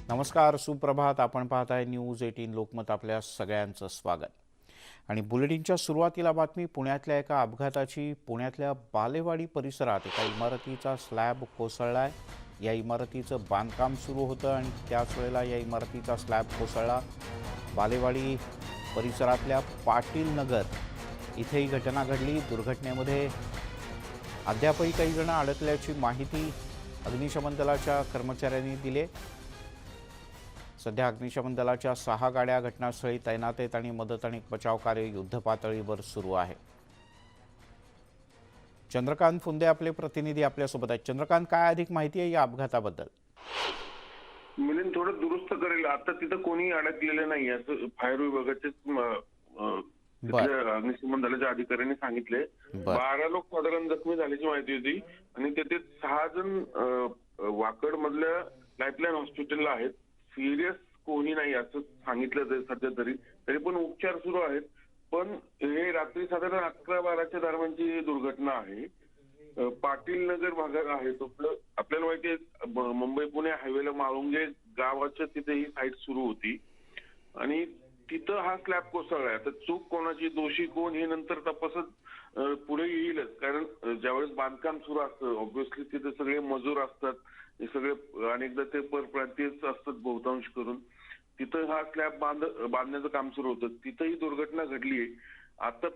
नमस्कार, सुप्रभात. आपण पाहताय न्यूज 18 लोकमत. आपल्या सगळ्यांचं स्वागत. आणि बुलेटिनच्या सुरुवातीला बातमी पुण्यातल्या एका अपघाताची. पुण्यातल्या बालेवाडी परिसरात एका इमारतीचा स्लॅब कोसळलाय. या इमारतीचं बांधकाम सुरू होतं आणि त्याच वेळेला या इमारतीचा स्लॅब कोसळला. बालेवाडी परिसरातल्या पाटील नगर इथे ही घटना घडली. दुर्घटनेमध्ये अद्यापही काही जण अडकल्याची माहिती अग्निशमन दलाच्या कर्मचाऱ्यांनी दिली. सध्या अग्निशमन दलाच्या 6 गाड्या घटनास्थळी तैनात आहेत आणि मदत आणि बचाव कार्य युद्धपातळीवर सुरू आहे. चंद्रकांत फुंदे आपले प्रतिनिधी आपल्यासोबत आहेत. चंद्रकांत, काय अधिक माहिती आहे या अपघाताबद्दल? मिलिंद थोडं दुरुस्त करेल. आता तिथं कोणी अडकलेलं नाही असं फायर विभागाचे अग्निशमन दलाच्या अधिकाऱ्यांनी सांगितले. 12 लोक साधारण जखमी झाल्याची माहिती होती आणि त्याचे 6 जण वाकड मधल्या लाईफलाईन हॉस्पिटलला आहेत. सिरियस कोणी नाही असं सांगितलं सध्या तरी पण उपचार सुरू आहेत. पण हे रात्री साधारण 11-12च्या दरम्यानची दुर्घटना आहे. पाटील नगर भागात आहे. तो आपल्याला माहिती आहे मुंबई पुणे हायवेला माळुंगे गावाच्या तिथे ही साईट सुरू होती आणि तिथं हा स्लॅब कोसळलाय. तर चूक कोणाची, दोषी कोण, हे नंतर तपासत पुढे येईलच. कारण ज्यावेळेस बांधकाम सुरू असतं ऑब्व्हियसली तिथे सगळे मजूर असतात. हे सगळे अनेकदा ते परप्रांतीयच असतात बहुतांश करून. तिथं हा स्लॅब बांधण्याचं काम सुरू होतं. तिथं ही दुर्घटना घडली आहे. आता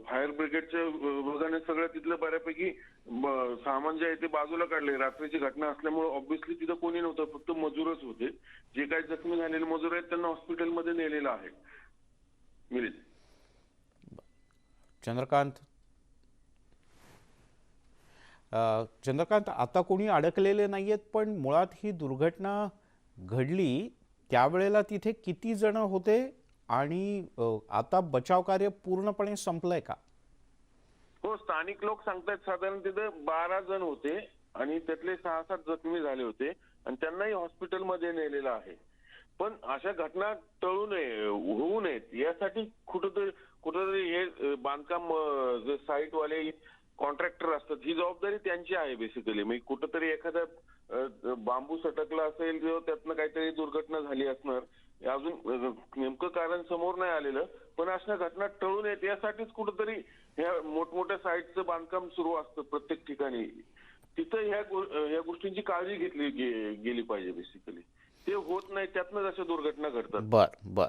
फायर ब्रिगेडच्या विभागाने सगळं तिथलं बऱ्यापैकी सामान जे आहे ते बाजूला काढले. रात्रीची घटना असल्यामुळे ऑब्व्हियसली तिथं कोणी नव्हतं, फक्त मजूरच होते. जे काही जखमी झालेले मजूर आहेत त्यांना हॉस्पिटलमध्ये नेलेलं आहे. मिलिंद. चंद्रकांत, आता कोणी अडकलेले नाहीयेत, पण मुळात ही दुर्घटना घडली त्यावेळेला तिथे किती जण होते आणि आता बचाव कार्य पूर्णपणे संपलंय का? हो, स्थानिक लोक सांगतायत साधारण तिथे 12 जण होते आणि त्यातले 6-7 जखमी झाले होते आणि त्यांनाही हॉस्पिटलमध्ये नेलेलं आहे. पण अशा घटना टळू नये, होऊ नयेत यासाठी कुठंतरी हे बांधकाम जे साईटवाले कॉन्ट्रॅक्टर असतात ही जबाबदारी त्यांची आहे बेसिकली. म्हणजे कुठंतरी एखादा बांबू सटकला असेल किंवा त्यातनं काहीतरी दुर्घटना झाली असणार. अजून नेमकं कारण समोर नाही आलेलं, पण अशा घटना टळू नयेत यासाठीच कुठंतरी ह्या मोठमोठ्या साईटचं बांधकाम सुरू असतं प्रत्येक ठिकाणी. तिथं ह्या गोष्टींची काळजी घेतली गेली पाहिजे बेसिकली. ते होत नाही, त्यातनंच अशा दुर्घटना घडतात. बर.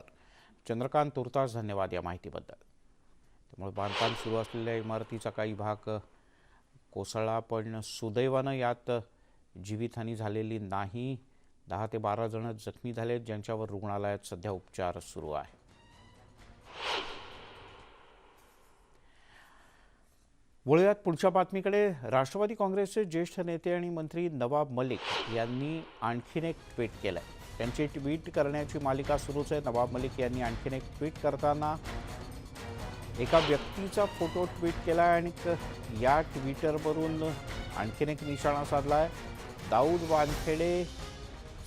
चंद्रकांत, तुर्तास धन्यवाद या माहितीबद्दल. त्यामुळे बांधकाम सुरू असलेल्या इमारतीचा काही भाग कोसळला, पण सुदैवानं यात जीवितहानी झालेली नाही. 10 ते 12 जण जखमी झालेत, ज्यांच्यावर रुग्णालयात सध्या उपचार सुरू आहे. वळूयात पुढच्या बातमीकडे. राष्ट्रवादी काँग्रेसचे ज्येष्ठ नेते आणि मंत्री नवाब मलिक यांनी आणखीन एक ट्विट केलंय. त्यांची ट्विट करण्याची मालिका सुरूच आहे. नवाब मलिक यांनी आणखीन एक ट्विट करताना एका व्यक्तीचा फोटो ट्विट केला आणि या ट्विटरवरून आणखीन एक निशाणा साधलाय. दाऊद वानखेडे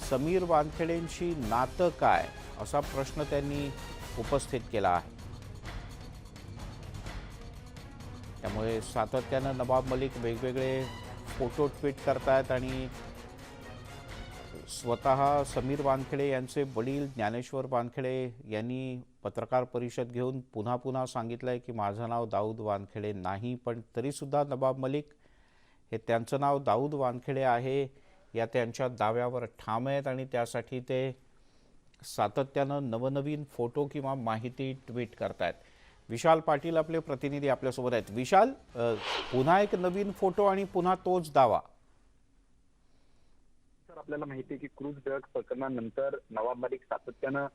समीर वानखेडेंशी नातं काय, असा प्रश्न त्यांनी उपस्थित केला आहे. त्यामुळे सातत्यानं नवाब मलिक वेगवेगळे फोटो ट्विट करतायत आणि स्वतः समीर वानखेडे यांचे वडील ज्ञानेश्वर वानखेडे यांनी पत्रकार परिषद घेऊन पुन्हा सांगितलंय की माझं नाव दाऊद वानखेडे नाही. पण तरीसुद्धा नवाब मलिक हे त्यांचं नाव दाऊद वानखेडे आहे या त्यांच्या दाव्यावर ठाम आहेत आणि त्यासाठी ते सातत्यानं नवनवीन फोटो किंवा माहिती ट्विट करतायत. विशाल पाटील आपले प्रतिनिधी आपल्यासोबत आहेत. विशाल, पुन्हा एक नवीन फोटो आणि पुन्हा तोच दावा. आपल्याला माहिती आहे की क्रूज ड्रग्ज प्रकरणानंतर नवाब मलिक सातत्यानं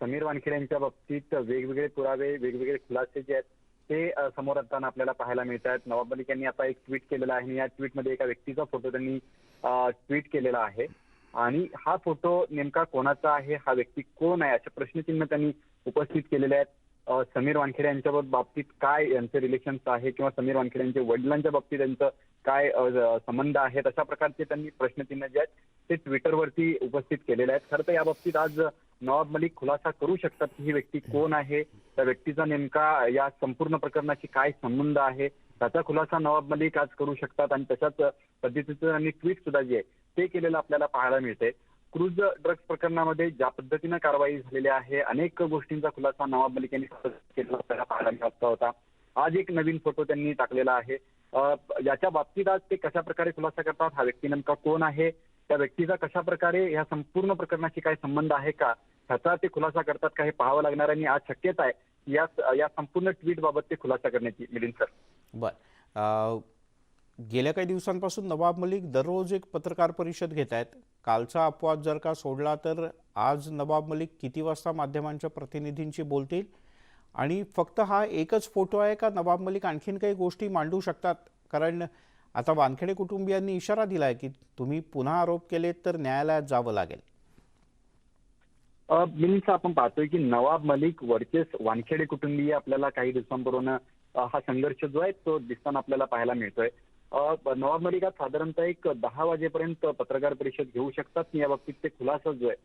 समीर वानखेडे यांच्या बाबतीत वेगवेगळे पुरावे, वेगवेगळे खुलासे जे आहेत ते समोर आणताना आपल्याला पाहायला मिळत आहेत. नवाब मलिक यांनी आता एक ट्विट केलेला आहे आणि या ट्विटमध्ये एका व्यक्तीचा फोटो त्यांनी ट्विट केलेला आहे आणि हा फोटो नेमका कोणाचा आहे, हा व्यक्ती कोण आहे, असे प्रश्नचिन्ह त्यांनी उपस्थित केलेले आहेत. समीर वानखेडे यांच्या बाबतीत काय यांचे रिलेशन्स आहे किंवा समीर वानखेडे यांच्या वडिलांच्या बाबतीत त्यांचं काय संबंध आहेत, अशा प्रकारचे त्यांनी प्रश्नचिन्ह जे आहेत ते ट्विटरवरती उपस्थित केलेले आहेत. खरं तर या बाबतीत आज नवाब मलिक खुलासा करू शकतात की ही व्यक्ती कोण आहे, त्या व्यक्तीचा नेमका या संपूर्ण प्रकरणाशी काय संबंध आहे, त्याचा खुलासा नवाब मलिक आज करू शकतात आणि तशाच पद्धतीचं त्यांनी ट्विट सुद्धा जे आहे ते केलेलं आपल्याला पाहायला मिळते. क्रूज ड्रग्ज प्रकरणामध्ये ज्या पद्धतीनं कारवाई झालेली आहे, अनेक गोष्टींचा खुलासा नवाब मलिक यांनी केलेला आपल्याला पाहायला मिळत होता. आज एक नवीन फोटो त्यांनी टाकलेला आहे. याच्या बाबतीत आज ते कशा प्रकारे खुलासा करतात, हा व्यक्ती नेमका कोण आहे, त्या व्यक्तीचा कशा प्रकारे या संपूर्ण प्रकरणाशी काय संबंध आहे का, ह्याचा ते खुलासा करतात का हे पाहावं लागणार. आणि आज शक्यता आहे या संपूर्ण ट्विट बाबत ते खुलासा करण्याची. मिलिंद सर, बर, गेल्या काही दिवसांपासून नवाब मलिक दररोज एक पत्रकार परिषद घेत आहेत. कालचा अपवाद जर का सोडला तर आज नवाब मलिक किती वाजता माध्यमांच्या प्रतिनिधींशी बोलतील, आणि फक्त हा एकच फोटो आहे का नवाब मलिक आणखीन काही गोष्टी मांडू शकतात? कारण आता वानखेडे कुटुंबियांनी इशारा दिलाय की तुम्ही पुन्हा आरोप केलेत तर न्यायालयात जावं लागेल. मिलिंद, आपण पाहतोय की नवाब मलिक वर्सेस वानखेडे कुटुंबीय आपल्याला काही दिवसांपूर्वी हा संघर्ष जो आहे तो दिसताना आपल्याला पाहायला मिळतोय. नवाब मलिक आज साधारणतः एक 10 वाजेपर्यंत पत्रकार परिषद घेऊ शकतात. या बाबतीत ते खुलासा जो आहे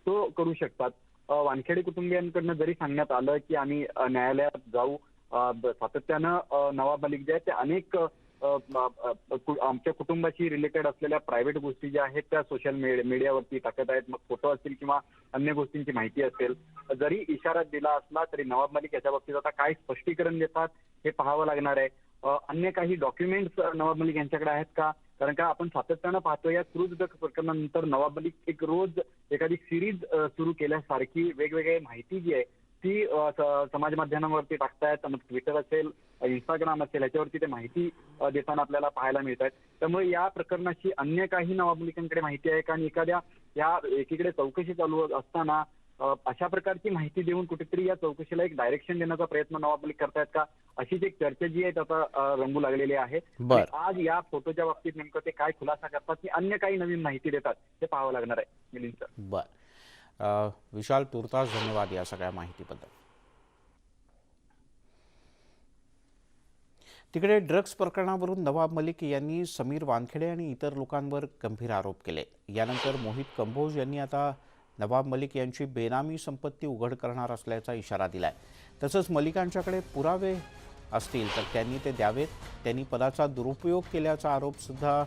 तो करू शकतात. वानखेडे कुटुंबियांकडनं जरी सांगण्यात आलं की आम्ही न्यायालयात जाऊ, सातत्यानं नवाब मलिक जे आहेत ते अनेक आमच्या कुटुंबाशी रिलेटेड असलेल्या प्रायव्हेट गोष्टी ज्या आहेत त्या सोशल मीडियावरती टाकत आहेत. मग फोटो असतील किंवा अन्य गोष्टींची माहिती असेल. जरी इशारा दिला असला तरी नवाब मलिक याच्या बाबतीत आता काय स्पष्टीकरण देतात हे पाहावं लागणार आहे. अन्य काही डॉक्युमेंट्स नवाब मलिक यांच्याकडे आहेत का? कारण का आपण सातत्यानं पाहतो या क्रूज ड्रग्ज प्रकरणानंतर नवाब मलिक एक रोज एखादी सिरीज सुरू केल्यासारखी वेगवेगळी माहिती जी आहे ती समाज माध्यमांवरती टाकतायत. मग ट्विटर असेल, इंस्टाग्राम असेल, याच्यावरती ते माहिती देताना आपल्याला पाहायला मिळत आहेत. त्यामुळे या प्रकरणाची अन्य काही नवाब मलिकांकडे माहिती आहे का? आणि एखाद्या या एकीकडे चौकशी चालू असताना अशा प्रकारची माहिती देऊन कुठेतरी या चौकशीला एक डायरेक्शन देण्याचा प्रयत्न नवाब मलिक करतायत का, अशीच एक चर्चा जी आहे आता रंगू लागलेली आहे. आज या फोटोच्या बाबतीत नेमकं ते काय खुलासा करतात की अन्य काही नवीन माहिती देतात हे पाहावं लागणार आहे. मिलिंद सर, बर, विशाल तुर्तास धन्यवाद या सगळ्या माहितीबद्दल. तिकडे ड्रग्ज प्रकरणावरून नवाब मलिक यांनी समीर वानखेडे आणि इतर लोकांवर गंभीर आरोप केले. यानंतर मोहित कंबोज यांनी आता नवाब मलिक यांची बेनामी संपत्ती उघड करणार असल्याचा इशारा दिलाय. तसंच मलिकांच्याकडे पुरावे असतील तर त्यांनी ते द्यावेत. त्यांनी पदाचा दुरुपयोग केल्याचा आरोप सुद्धा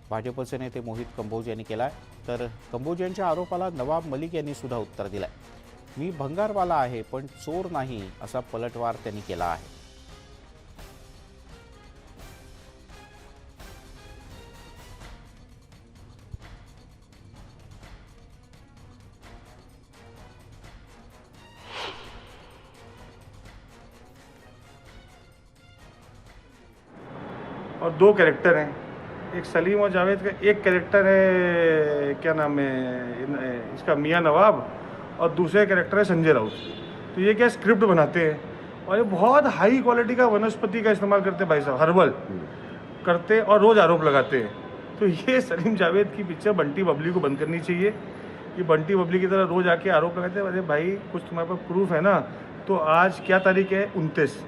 भाजपचे नेते मोहित कंबोज यांनी केलाय. तर कंबोज यांच्या आरोपाला नवाब मलिक यांनी सुद्धा उत्तर दिलंय. मी भंगारवाला आहे पण चोर नाही, असा पलटवार त्यांनी केला आहे. और 2 कैरेक्टर हैं, एक सलीम और जावेद का, एक कैरेक्टर है क्या नाम है इसका मियाँ नवाब, और दूसरे कैरेक्टर है संजय राउत. तो ये क्या स्क्रिप्ट बनाते हैं और ये बहुत हाई क्वालिटी का वनस्पति का इस्तेमाल करते हैं भाई साहब, हर्बल करते और रोज़ आरोप लगाते हैं. तो ये सलीम जावेद की पिक्चर बंटी बबली को बंद करनी चाहिए. ये बंटी बबली की तरह रोज़ आके आरोप लगाते हैं. अरे भाई कुछ तुम्हारे पास प्रूफ है ना? तो आज क्या तारीख है? 29.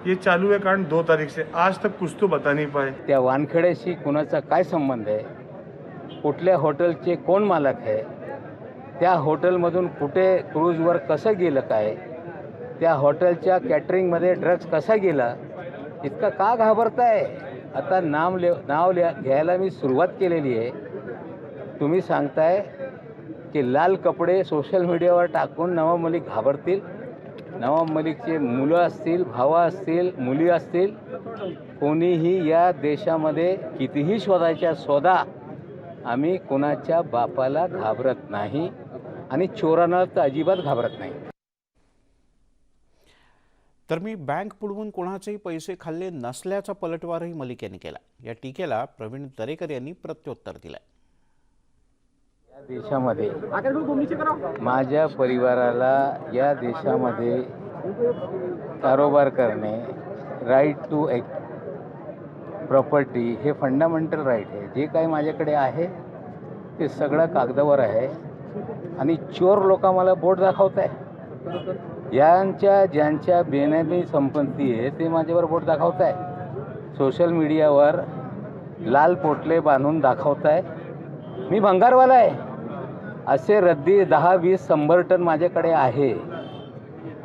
ये चालू है कारण 2 तारीख से, आज तक कुछ तो बता नहीं पाए. त्या वानखेड्याशी कुणाचा काय संबंध आहे, कुठल्या हॉटेलचे कोण मालक आहे, त्या हॉटेलमधून कुठे क्रूजवर कसं गेलं काय, त्या हॉटेलच्या कॅटरिंगमध्ये ड्रग्ज कसा गेला, इतका का घाबरताय? आता नाव घ्यायला मी सुरुवात केलेली आहे. तुम्ही सांगताय की लाल कपडे सोशल मीडियावर टाकून नवाब मलिक घाबरतील. नवाब मलिकचे मुलं असतील, भावा असतील, मुली असतील, कोणीही या देशामध्ये कितीही शोधा, आम्ही कोणाच्या बापाला घाबरत नाही आणि चोरांना तर अजिबात घाबरत नाही. तर मी बँक बुडवून कोणाचेही पैसे खाल्ले नसल्याचा पलटवारही मलिक यांनी केला. या टीकेला प्रवीण दरेकर यांनी प्रत्युत्तर दिलंय. या देशामध्ये माझ्या परिवाराला या देशामध्ये कारोबार करणे, राईट टू प्रॉपर्टी हे फंडामेंटल राईट आहे. जे काही माझ्याकडे आहे ते सगळं कागदावर आहे आणि चोर लोक मला बोट दाखवत आहे. ज्यांच्या बेनामी संपत्ती आहे ते माझ्यावर बोट दाखवत आहे. सोशल मीडियावर लाल पोटले बांधून दाखवत आहे मी भंगारवाला आहे. असे रद्दी 10, 20, 100 टन माझ्याकडे आहे.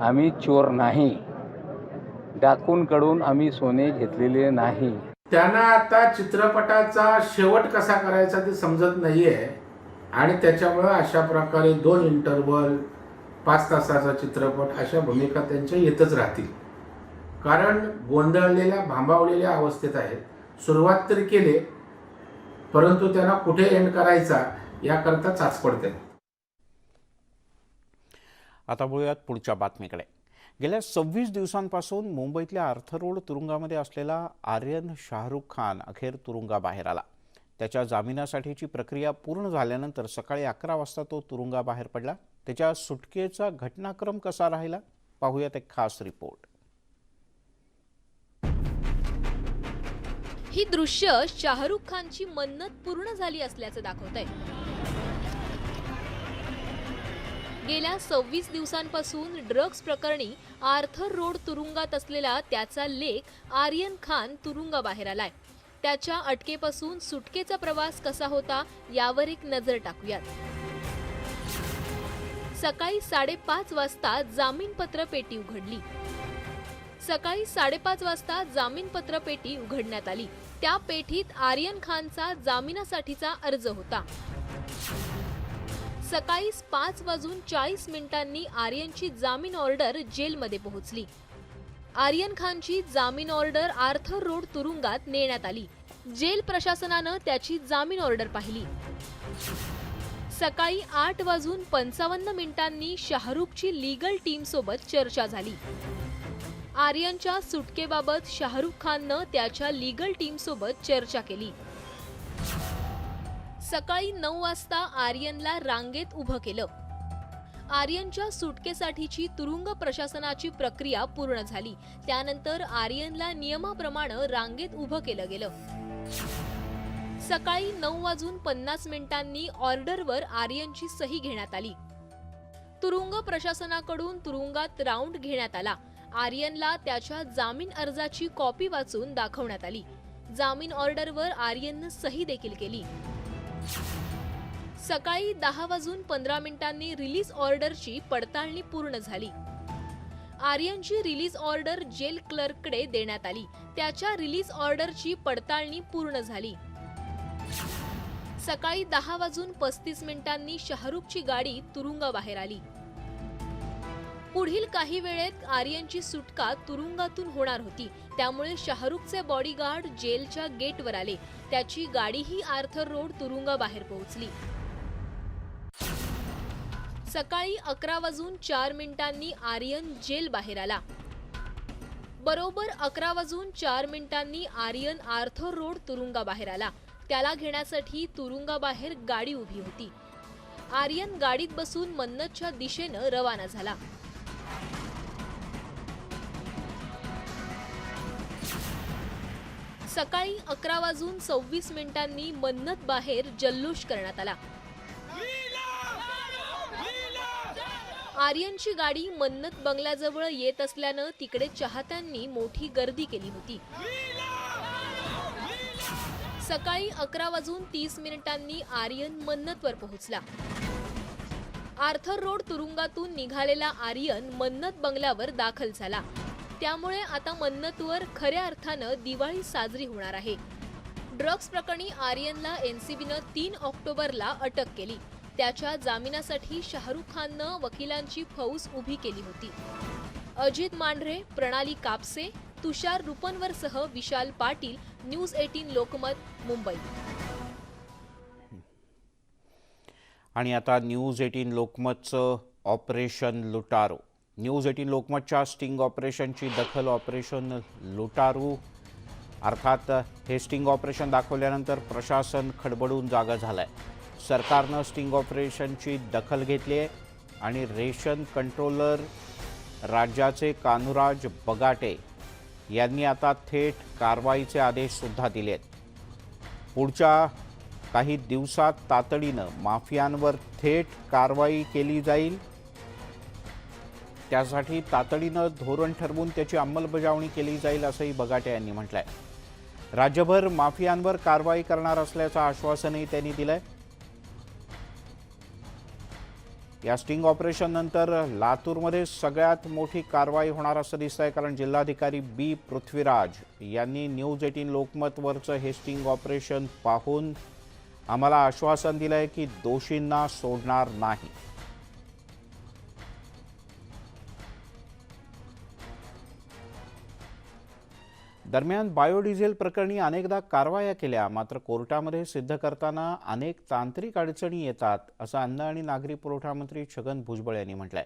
आम्ही चोर नाही, डाकूंकडून आम्ही सोने घेतलेले नाही. त्यांना आता चित्रपटाचा शेवट कसा करायचा ते समजत नाहीये. आणि त्याच्यामुळं अशा प्रकारे 2 इंटरव्हल 5 तासाचा चित्रपट अशा भूमिका त्यांच्या येतच राहतील. कारण गोंधळलेल्या भांबावलेल्या अवस्थेत आहेत. सुरुवात तरी केले, परंतु त्यांना कुठे एंड करायचा याकरता चाच पडते. आता बोलूयात पुढच्या बातमीकडे. गेल्या 26 दिवसांपासून मुंबईतल्या आर्थर रोड तुरुंगामध्ये असलेला आर्यन शाहरुख खान अखेर तुरुंगाबाहेर आला. त्याच्या जामिनासाठीची प्रक्रिया पूर्ण झाल्यानंतर सकाळी 11 वाजता तो तुरुंगाबाहेर पडला. त्याच्या सुटकेचा घटनाक्रम कसा राहिला पाहूयात एक खास रिपोर्ट. ही दृश्य शाहरुख खानची मन्नत पूर्ण झाली असल्याचं दाखवतंय. गेल्या 26 दिवसांपासून ड्रग्ज प्रकरणी आर्थर रोड तुरुंगात असलेला त्याचा लेक आर्यन खान तुरुंगाबाहेर आलाय. त्याच्या अटकेपासून सुटकेचा प्रवास कसा होता यावर एक नजर टाकूयात. सकाळी 5:30 वाजता जामीनपत्र पेटी उघडली. सकाळी 5:30 वाजता जामीनपत्र पेटी उघडण्यात आली. त्या पेटीत आर्यन खानचा जामिनासाठीचा अर्ज होता. सकाळी 5:40 आर्यनची जामीन ऑर्डर जेलमध्ये पोहोचली. आर्यन खानची जामीन ऑर्डर आर्थर रोड तुरुंगात नेण्यात आली. जेल प्रशासनानं त्याची जामीन ऑर्डर पाहिली. सकाळी 8:55 शाहरुखची लीगल टीम सोबत चर्चा झाली. आर्यनच्या सुटकेबाबत शाहरुख खाननं त्याच्या लीगल टीम सोबत चर्चा केली. सकाळी 9 वाजता आर्यनला रांगेत उभं केलं. आर्यनच्या सुटकेसाठीची तुरुंग प्रशासनाची प्रक्रिया पूर्ण झाली. त्यानंतर आर्यनला नियमाप्रमाणे रांगेत उभं केलं गेलं. सकाळी 9:50 ऑर्डरवर आर्यनची सही घेण्यात आली. तुरुंग प्रशासनाकडून तुरुंगात राऊंड घेण्यात आला. आर्यनला त्याच्या जामीन अर्जाची कॉपी वाचून दाखवण्यात आली. जामीन ऑर्डरवर आर्यननं सही देखील केली. सकाळी 10:15 रिलीज ऑर्डरची पडताळणी पूर्ण झाली. आर्यनची रिलीज ऑर्डर जेल क्लर्ककडे देण्यात आली. त्याच्या रिलीज ऑर्डरची पडताळणी पूर्ण झाली. सकाळी 10:35 शाहरुखची गाडी तुरुंगाबाहेर आली. पुढील काही वेळेत आर्यनची सुटका तुरुंगातून होणार होती. त्यामुळे शाहरुखचे बॉडीगार्ड जेलच्या गेटवर आले. त्याची गाडीही आर्थर रोड तुरुंगाबाहेर पोहोचली. सकाळी 11:04 आर्यन जेल बाहेर आला. बरोबर 11:04 आर्यन आर्थर रोड तुरुंगाबाहेर आला. त्याला घेण्यासाठी तुरुंगाबाहेर गाडी उभी होती. आर्यन गाडीत बसून मन्नतच्या दिशेनं रवाना झाला. सकाळी 11:26 मन्नत बाहेर जल्लोष करण्यात आला. आर्यनची गाडी मन्नत बंगल्याजवळ येत असल्यानं तिकडे चाहत्यांनी मोठी गर्दी केली होती. सकाळी 11:30 आर्यन मन्नतवर पोहोचला. आर्थर रोड तुरुंगातून निघालेला आर्यन मन्नत बंगल्यावर दाखल झाला. त्यामुळे आता मन्नतवर खऱ्या अर्थानं दिवाळी साजरी होणार आहे. ड्रग्ज प्रकरणी आर्यनला एनसीबीनं 3 ऑक्टोबरला अटक केली. त्याच्या जामिनासाठी शाहरुख खाननं वकिलांची फौज उभी केली होती. अजित मांढरे, प्रणाली कापसे, तुषार रुपनवरसह विशाल पाटील, न्यूज 18 लोकमत, मुंबई. आणि आता न्यूज 18 लोकमतचं ऑपरेशन लुटारू. न्यूज 18 लोकमतच्या स्टिंग ऑपरेशनची दखल ऑपरेशन लुटारू. अर्थात हे स्टिंग ऑपरेशन दाखवल्यानंतर प्रशासन खडबडून जागा झालंय. सरकारनं स्टिंग ऑपरेशनची दखल घेतली आहे आणि रेशन कंट्रोलर राज्याचे कान्हूराज बगाटे यांनी आता थेट कारवाईचे आदेशसुद्धा दिले आहेत. पुढच्या काही दिवसात तातडीनं माफियांवर थेट कारवाई केली जाईल. त्यासाठी तातडीनं धोरण ठरवून त्याची अंमलबजावणी केली जाईल असंही बगाटे यांनी म्हटलंय. राज्यभर माफियांवर कारवाई करणार असल्याचं आश्वासनही त्यांनी दिलंय. या स्टिंग ऑपरेशन नंतर लातूरमध्ये सगळ्यात मोठी कारवाई होणार असं दिसतंय. कारण जिल्हाधिकारी बी पृथ्वीराज यांनी न्यूज 18 लोकमतवरचं हे स्टिंग ऑपरेशन पाहून आम्हाला आश्वासन दिलंय की दोषींना सोडणार नाही. दरम्यान बायोडिझेल प्रकरणी अनेकदा कारवाया केल्या, मात्र कोर्टामध्ये सिद्ध करताना अनेक तांत्रिक अडचणी येतात, असं अन्न आणि नागरी पुरवठा मंत्री छगन भुजबळ यांनी म्हटलंय.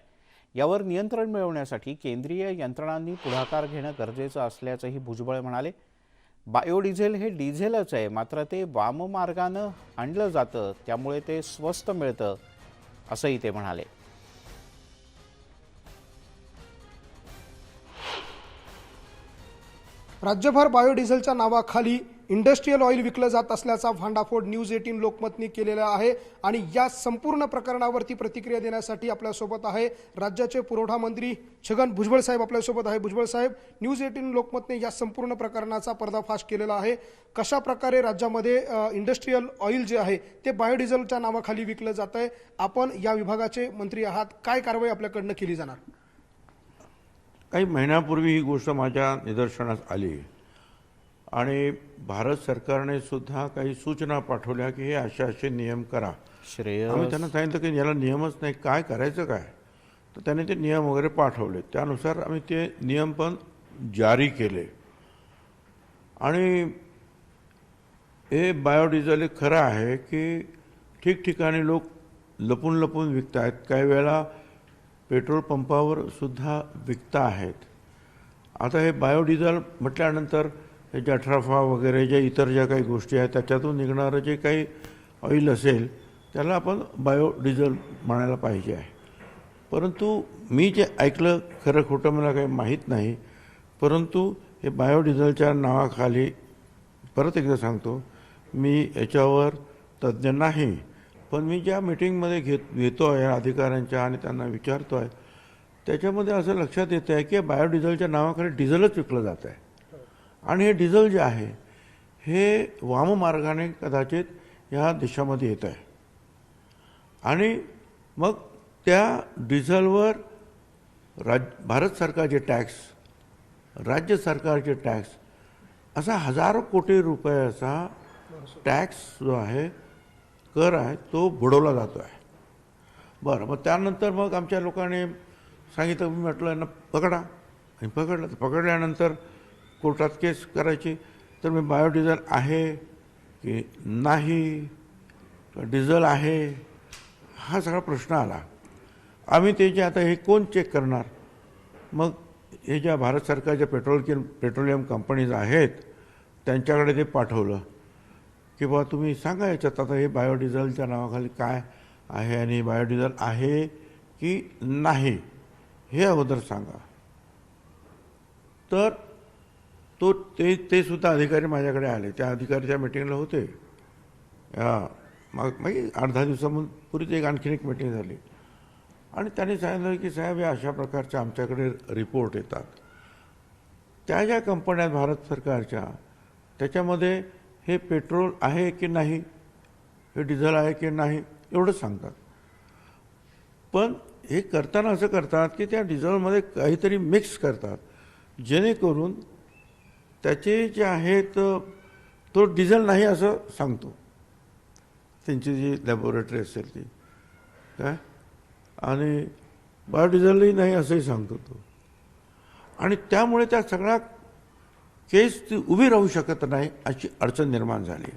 यावर नियंत्रण मिळवण्यासाठी केंद्रीय यंत्रणांनी पुढाकार घेणं गरजेचं असल्याचंही भुजबळ म्हणाले. बायोडिझेल हे डिझेलच आहे, मात्र ते वाममार्गानं आणलं जातं, त्यामुळे ते स्वस्त मिळतं, असंही ते म्हणाले. राज्यभर बायोडिझेलच्या नावाखाली इंडस्ट्रीयल ऑइल विकलं जात असल्याचा भांडाफोड न्यूज 18 लोकमतनी केलेला आहे. आणि या संपूर्ण प्रकरणावरती प्रतिक्रिया देण्यासाठी आपल्यासोबत आहे राज्याचे पुरवठा मंत्री छगन भुजबळ साहेब आपल्यासोबत आहे. भुजबळ साहेब, न्यूज 18 लोकमतने या संपूर्ण प्रकरणाचा पर्दाफाश केलेला आहे. कशा प्रकारे राज्यामध्ये इंडस्ट्रीयल ऑइल जे आहे ते बायोडिझेलच्या नावाखाली विकलं जात आहे, आपण या विभागाचे मंत्री आहात, काय कारवाई आपल्याकडनं केली जाणार? काही महिन्यापूर्वी ही गोष्ट माझ्या निदर्शनास आली आणि भारत सरकारने सुद्धा काही सूचना पाठवल्या की हे असे नियम करा. आम्ही त्यांना सांगितलं की याला नियमच नाही, काय करायचं काय, तर त्याने ते नियम वगैरे पाठवले. त्यानुसार आम्ही ते नियम पण जारी केले. आणि हे बायोडिझेल हे खरं आहे की ठिकठिकाणी लोक लपून लपून विकत आहेत, काही वेळा पेट्रोल पंपावर सुद्धा विकता आहेत. आता हे बायोडिझेल म्हटल्यानंतर हे जठराफा वगैरे ज्या इतर ज्या काही गोष्टी आहेत त्याच्यातून निघणारं जे काही ऑइल असेल त्याला आपण बायोडिझेल म्हणायला पाहिजे आहे. परंतु मी जे ऐकलं, खरं खोटं मला काही माहीत नाही, परंतु हे बायोडिझेलच्या नावाखाली, परत एकदा सांगतो, मी याच्यावर तज्ज्ञ नाही, पण मी ज्या मीटिंगमध्ये घेतो आहे अधिकाऱ्यांच्या आणि त्यांना विचारतो आहे, त्याच्यामध्ये असं लक्षात येतं आहे की बायोडिझेलच्या नावाखाली डिझेलच विकलं जात आहे. आणि हे डिझेल जे आहे हे वाममार्गाने कदाचित ह्या देशामध्ये येत आहे. आणि मग त्या डिझेलवर भारत सरकारचे टॅक्स, राज्य सरकारचे टॅक्स, असा हजारो कोटी रुपयाचा टॅक्स जो आहे, कर आहे, तो बुडवला जातो आहे. बरं, मग त्यानंतर मग आमच्या लोकांनी सांगितलं, मी म्हटलं यांना पकडा, आणि पकडलं. तर पकडल्यानंतर कोर्टात केस करायची. तर मी बायोडिझेल आहे की नाही, डिझेल आहे, हा सगळा प्रश्न आला. आम्ही ते जे आता हे कोण चेक करणार? मग हे ज्या भारत सरकारच्या पेट्रोलियम कंपनीज आहेत त्यांच्याकडे ते पाठवलं की बाबा तुम्ही सांगा याच्यात आता हे बायोडिझेलच्या नावाखाली काय आहे आणि बायोडिझेल आहे की नाही हे अगोदर सांगा. तर ते सुद्धा अधिकारी माझ्याकडे आले. त्या अधिकारीच्या मीटिंगला होते. मग 8-10 दिवसापूर्वीच आणखीन एक मीटिंग झाली आणि त्यांनी सांगितलं की साहेब या अशा प्रकारच्या आमच्याकडे रिपोर्ट येतात, त्या ज्या कंपन्या भारत सरकारच्या त्याच्यामध्ये हे पेट्रोल आहे की नाही, हे डिझेल आहे की नाही, एवढंच सांगतात. पण हे करताना असं करतात की त्या डिझेलमध्ये काहीतरी मिक्स करतात, जेणेकरून त्याचे जे आहेत तो डिझेल नाही असं सांगतो, त्यांची जी लॅबोरेटरी असेल ती काय, आणि बायोडिझेलही नाही असंही सांगतो तो. आणि त्यामुळे त्या सगळ्या केस ती उभी राहू शकत नाही अशी अडचण निर्माण झाली.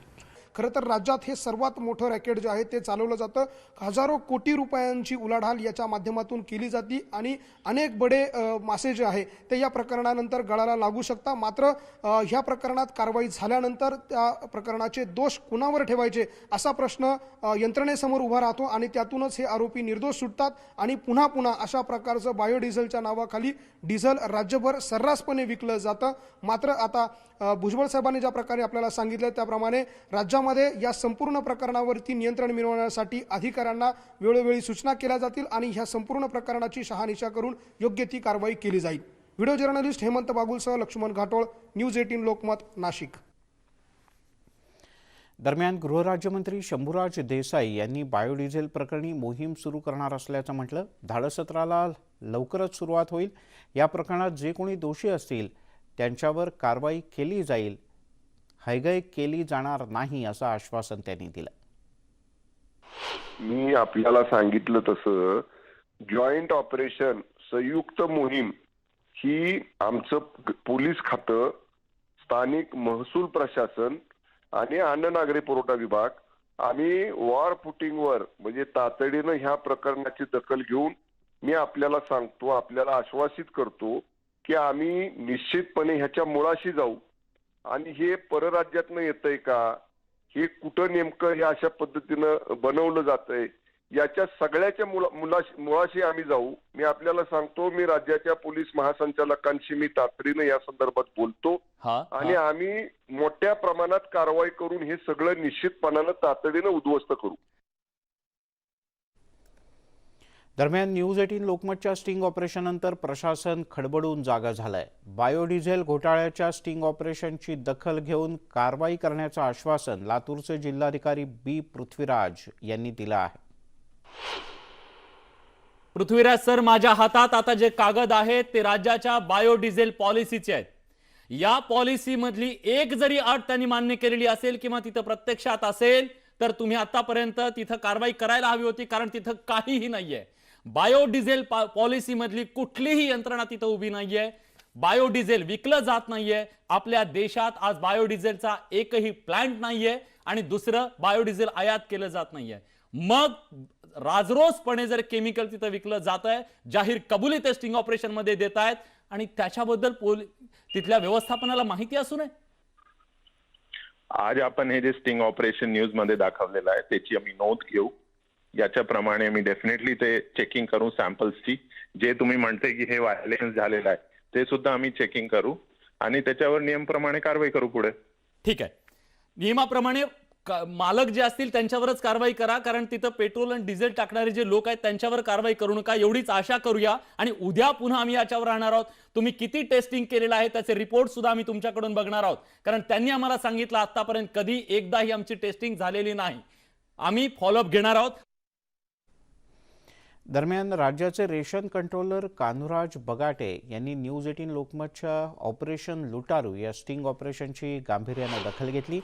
खरं तर राज्यात हे सर्वात मोठं रॅकेट जे आहे ते चालवलं जातं. हजारो कोटी रुपयांची उलाढाल याच्या माध्यमातून केली जाते आणि अनेक बडे मासे जे आहे ते या प्रकरणानंतर गळाला लागू शकतात. मात्र ह्या प्रकरणात कारवाई झाल्यानंतर त्या प्रकरणाचे दोष कुणावर ठेवायचे असा प्रश्न यंत्रणेसमोर उभा राहतो आणि त्यातूनच हे आरोपी निर्दोष सुटतात आणि पुन्हा पुन्हा अशा प्रकारचं बायोडिझेलच्या नावाखाली डिझेल राज्यभर सर्रासपणे विकलं जातं. मात्र आता भुजबळ साहेबांनी ज्या प्रकारे आपल्याला सांगितलं त्याप्रमाणे राज्यामध्ये या संपूर्ण प्रकरणावरती नियंत्रण मिळवण्यासाठी अधिकाऱ्यांना वेळोवेळी सूचना केल्या जातील आणि ह्या संपूर्ण प्रकरणाची शहानिशा करून योग्य ती कारवाई केली जाईल. व्हिडिओ जर्नलिस्ट हेमंत बागुलसह लक्ष्मण घाटोळ, न्यूज 18 लोकमत, नाशिक. दरम्यान गृहराज्यमंत्री शंभूराज देसाई यांनी बायोडिझेल प्रकरणी मोहीम सुरू करणार असल्याचं म्हटलं. धाडसत्राला लवकरच सुरुवात होईल. या प्रकरणात जे कोणी दोषी असतील त्यांच्यावर कारवाई केली जाईल, हयगय केली जाणार नाही असं आश्वासन त्यांनी दिलं. मी आपल्याला सांगितलं तसं जॉईंट ऑपरेशन, संयुक्त मोहीम ही आमचं पोलीस खातं, स्थानिक महसूल प्रशासन आणि अन्न नागरी पुरवठा विभाग आम्ही वॉर फुटिंगवर म्हणजे तातडीनं ह्या प्रकरणाची दखल घेऊन मी आपल्याला सांगतो, आपल्याला आश्वासित करतो की आम्ही निश्चितपणे ह्याच्या मुळाशी जाऊ आणि हे परराज्यातनं येतंय का, हे कुठं नेमकं हे अशा पद्धतीनं बनवलं जातंय याच्या सगळ्याच्या मुळाशी आम्ही जाऊ. मी आपल्याला सांगतो, मी राज्याच्या पोलीस महासंचालकांशी मी तातडीनं या संदर्भात बोलतो आणि आम्ही मोठ्या प्रमाणात कारवाई करून हे सगळं निश्चितपणानं तातडीनं उद्ध्वस्त करू. दरम्यान न्यूज 18 लोकमतच्या स्टिंग ऑपरेशननंतर प्रशासन खडबडून जागा झालंय. बायोडिझेल घोटाळ्याच्या स्टिंग ऑपरेशनची दखल घेऊन कारवाई करण्याचं आश्वासन लातूरचे जिल्हाधिकारी बी पृथ्वीराज यांनी दिलं आहे. पृथ्वीराज सर, माझ्या हातात आता जे कागद आहेत ते राज्याच्या बायोडिझेल पॉलिसीचे आहेत. या पॉलिसी मधली एक जरी अट त्यांनी मान्य केलेली असेल किंवा तिथं प्रत्यक्षात असेल तर तुम्ही आतापर्यंत तिथं कारवाई करायला हवी होती, कारण तिथं काहीही नाहीये. बायोडिझेल पॉलिसी मधली कुठलीही यंत्रणा तिथं उभी नाहीये. बायोडिझेल विकलं जात नाहीये. आपल्या देशात आज बायोडिझेलचा एकही प्लांट नाहीये आणि दुसरं बायोडिझेल आयात केलं जात नाहीये. मग राजरोसपणे जर केमिकल तिथं विकलं जात आहे, जाहीर कबुली टेस्टिंग ऑपरेशन मध्ये देत आहेत आणि त्याच्याबद्दल तिथल्या व्यवस्थापनाला माहिती असू नये. आज आपण हे जे स्टिंग ऑपरेशन न्यूज मध्ये दाखवलेलं आहे त्याची आम्ही नोंद घेऊ. याच्याप्रमाणे आम्ही डेफिनेटली ते चेकिंग करू सॅम्पल्सची. जे तुम्ही म्हणते की हे व्हायलेशन झालेलं आहे ते सुद्धा आम्ही चेकिंग करू आणि त्याच्यावर नियमप्रमाणे कारवाई करू पुढे. ठीक आहे, नियमाप्रमाणे मालक जे असतील त्यांच्यावरच कारवाई करा, कारण तिथं पेट्रोल आणि डिझेल टाकणारे जे लोक आहेत त्यांच्यावर कारवाई करू नका, एवढीच आशा करूया. आणि उद्या पुन्हा आम्ही याच्यावर राहणार आहोत. तुम्ही किती टेस्टिंग केलेलं आहे त्याचे रिपोर्ट सुद्धा आम्ही तुमच्याकडून बघणार आहोत, कारण त्यांनी आम्हाला सांगितलं आतापर्यंत कधी एकदाही आमची टेस्टिंग झालेली नाही. आम्ही फॉलोअप घेणार आहोत. दरम्यान राज्याचे रेशन कंट्रोलर कान्हूराज बगाटे यांनी न्यूज 18 लोकमतच्या ऑपरेशन लुटारू या स्टिंग ऑपरेशनची गांभीर्यानं दखल घेतली.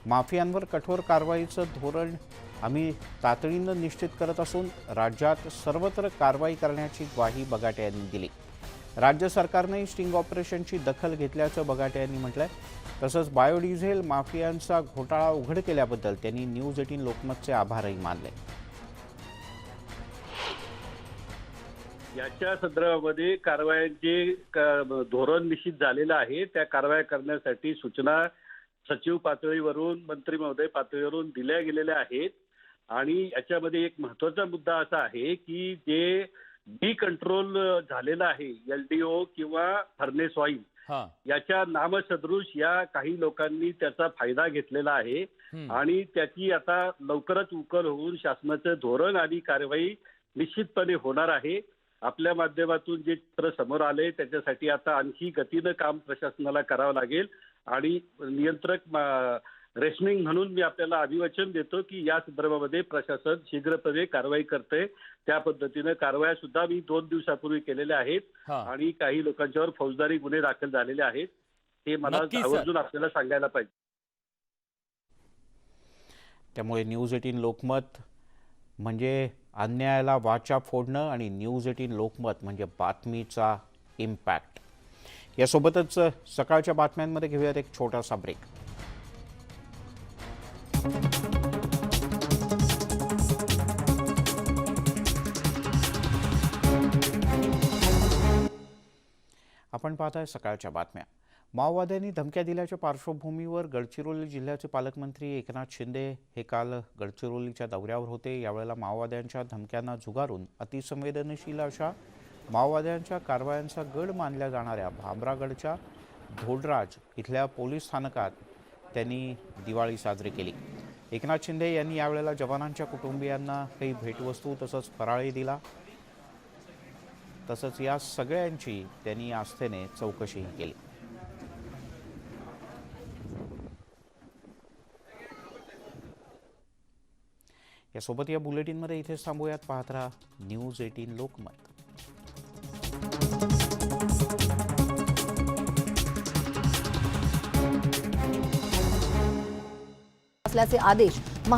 माफियांवर कठोर कारवाईचं धोरण आम्ही तातडीनं निश्चित करत असून राज्यात सर्वत्र कारवाई करण्याची ग्वाही बगाटे यांनी दिली. राज्य सरकारनेही स्टिंग ऑपरेशनची दखल घेतल्याचं बगाटे यांनी म्हटलंय. तसंच बायोडिझेल माफियांचा घोटाळा उघड केल्याबद्दल त्यांनी न्यूज 18 लोकमतचे आभारही मानले. याच्या संदर्भामध्ये कारवायांचे धोरण निश्चित झालेलं आहे. त्या कारवाया करण्यासाठी सूचना सचिव पातळीवरून, मंत्री महोदय पातळीवरून दिल्या गेलेल्या आहेत. आणि याच्यामध्ये एक महत्वाचा मुद्दा असा आहे की जे डी कंट्रोल झालेलं आहे, LDO किंवा फर्नेस ऑइल, याच्या नामसदृश या काही लोकांनी त्याचा फायदा घेतलेला आहे आणि त्याची आता लवकरच उकल होऊन शासनाचं धोरण आणि कारवाई निश्चितपणे होणार आहे. आपल्या माध्यमातून जे चित्र समोर आले त्याच्यासाठी आता आणखी गतीनं काम प्रशासनाला करावं लागेल आणि नियंत्रक रेशनिंग म्हणून मी आपल्याला अभिवचन देतो की या संदर्भामध्ये प्रशासन शीघ्रपणे कारवाई करते. त्या पद्धतीनं कारवाया सुद्धा मी 2 दिवसापूर्वी केलेल्या आहेत आणि काही लोकांच्यावर फौजदारी गुन्हे दाखल झालेले आहेत. हे मला आवर्जून आपल्याला सांगायला पाहिजे. त्यामुळे न्यूज 18 लोकमत म्हणजे अन्यायाला वाचा फोडणं आणि न्यूज 18 लोकमत म्हणजे बातमीचा इम्पॅक्ट. यासोबतच सकाळच्या बातम्यांमध्ये घेऊयात एक छोटासा ब्रेक. आपण पाहताय सकाळच्या बातम्या. माओवाद्यांनी धमक्या दिल्याच्या पार्श्वभूमीवर गडचिरोली जिल्ह्याचे पालकमंत्री एकनाथ शिंदे हे काल गडचिरोलीच्या दौऱ्यावर होते. यावेळेला माओवाद्यांच्या धमक्यांना झुगारून अतिसंवेदनशील अशा माओवाद्यांच्या कारवायांचा गड मानल्या जाणाऱ्या भामरागडच्या धोडराज इथल्या पोलीस स्थानकात त्यांनी दिवाळी साजरी केली. एकनाथ शिंदे यांनी यावेळेला जवानांच्या कुटुंबियांना काही भेटवस्तू तसंच फराळी दिला. तसंच या सगळ्यांची त्यांनी आस्थेने चौकशीही केली. यासोबत या बुलेटिनमध्ये इथेच थांबूयात. पाहत राहा न्यूज 18 लोकमत. असल्याचे आदेश